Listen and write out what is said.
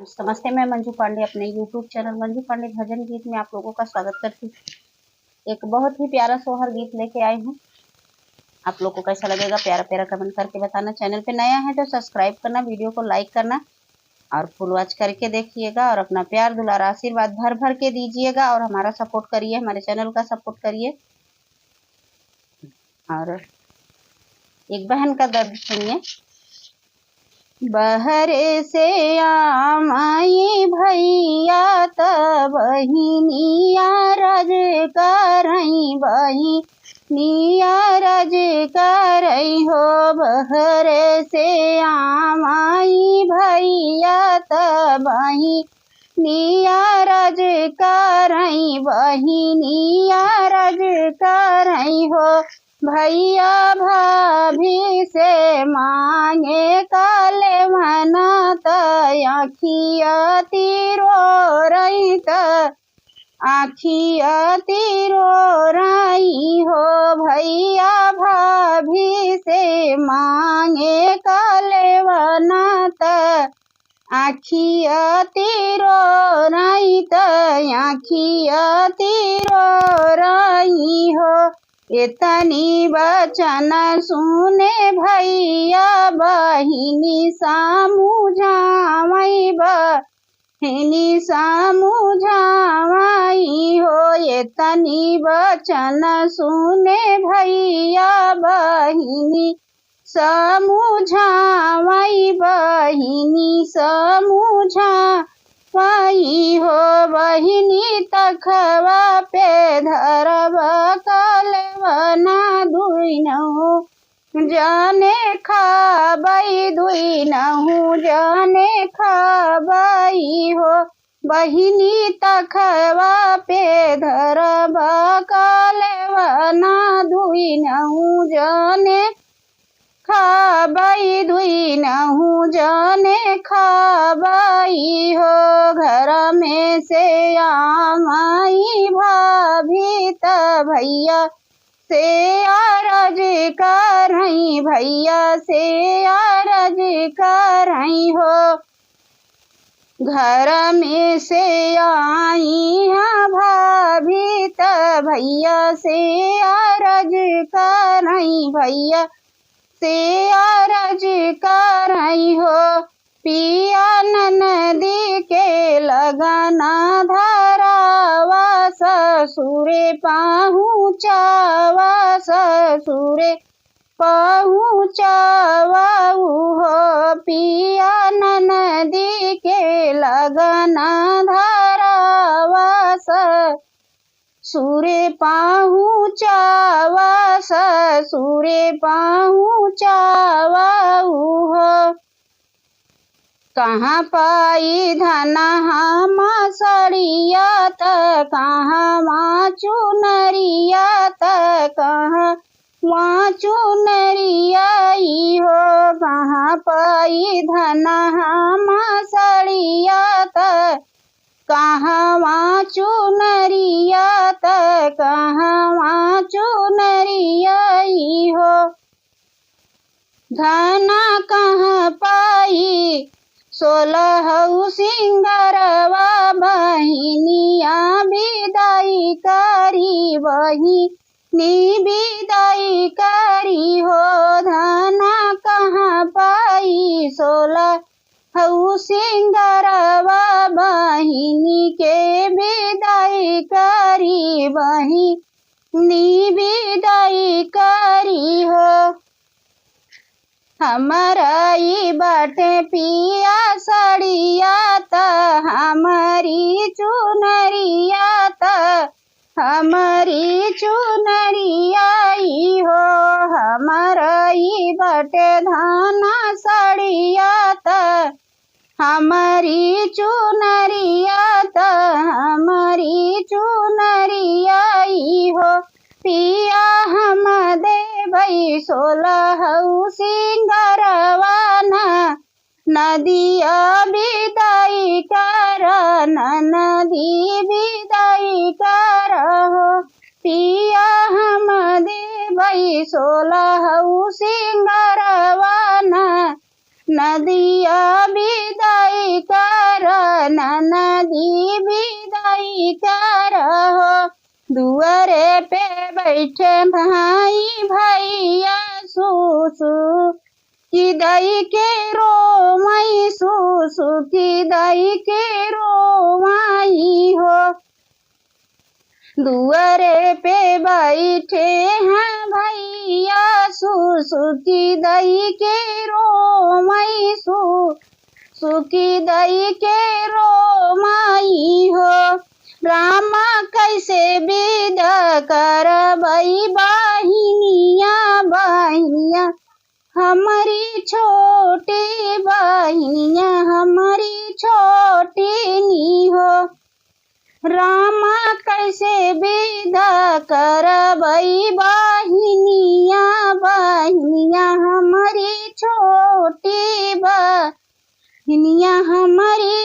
नमस्ते, मैं मंजू पांडे अपने YouTube चैनल मंजू पांडे भजन गीत में आप लोगों का स्वागत करती हूँ। एक बहुत ही प्यारा सोहर गीत लेके आई हूँ। आप लोगों को कैसा लगेगा प्यारा प्यारा कमेंट करके बताना। चैनल पे नया है तो सब्सक्राइब करना, वीडियो को लाइक करना और फुल वॉच करके देखिएगा और अपना प्यार दुलार आशीर्वाद भर भर के दीजिएगा और हमारा सपोर्ट करिए, हमारे चैनल का सपोर्ट करिए। और एक बहन का दर्द सुनिए। बहरे से आमाई भैया त बहिनिया रज करई बहिनिया रज करई हो। बहरे से आमाई भैया त बहिनिया रज करई बहिनिया रज करई हो। भैया भाभी से मांगे काले मनात आखिया तीरो रही त आखिया तीरो रही हो। भैया भाभी से मांगे काले मनात आखिया तीरो रही त आखिया तीरो रही हो। इतनी बचन सुने भैया बहिनी सामुझावई बहिनी सामुझावई हो। इतनी बचन सुने भैया बहिनी सामुझावई बहिनी सामुझावई हो। बहिनी तखवा पे धरब कलवना दुई नहु जाने खाबई दुई नहु जाने खाबई हो। बहिनी तखवा पे धरब कलवना दुई नहु जाने खाबई दुई नहु जाने खाबई हो। घर में से आमाई भाभी त भैया से अरज करई भैया से अरज करई हो। घर में से आई भाभी त भैया से अरज करई भैया से अरज करई हो। पिया ननदी के लगना धरावा ससुरे पहुँचावा ससुरे पहुँचावा हो। पिया ननदी के लगना धरावा ससुरे पहुँचावा ससुरे पहुँचावा हो। कहाँ पाई धना हम सड़िया त कहाँ चुनरिया त कहाँ चुनरिया हो। कहाँ पाई धना हम सड़िया त कहाँ चुनरिया त कहाँ चुनरिया हो। धना कहाँ पाई 16 सिंगरवा बहिनिया विदाई करी बहिनी विदाई करी हो। धना कहाँ पाई 16 सिंगरवा बहिनी के विदाई करी बहिनी विदाई करी हो। हमारा ई बाटे पिया सड़िया त हमारी चुनरिया त हमारी चुनरिया हो। हमारा ई बाटे धाना सड़िया त हमारी चुनरिया त हमारी चुनरिया हो। पिया हम देवई 16 सिंगरवाना नदिया विदाई कर नदी विदाई कर हो। पिया हम देवई 16 सिंगरवाना नदिया विदाई कर नदी विदाई करहो। दुआरे पे बैठे भाई भैया सुसु की दई के रो मई सुसु की दई के रो माई हो। दुआरे पे बैठे हैं भैया सुसु की दई के रो मई सुसु की दई के रो माई हो। रामा कैसे विदा करबई बहिनिया बहिनिया हमारी छोटी बहिनिया हमारी छोटी नी हो। रामा कैसे विदा करबई बहिनिया बहिनिया हमारी छोटी बहिनिया हमारी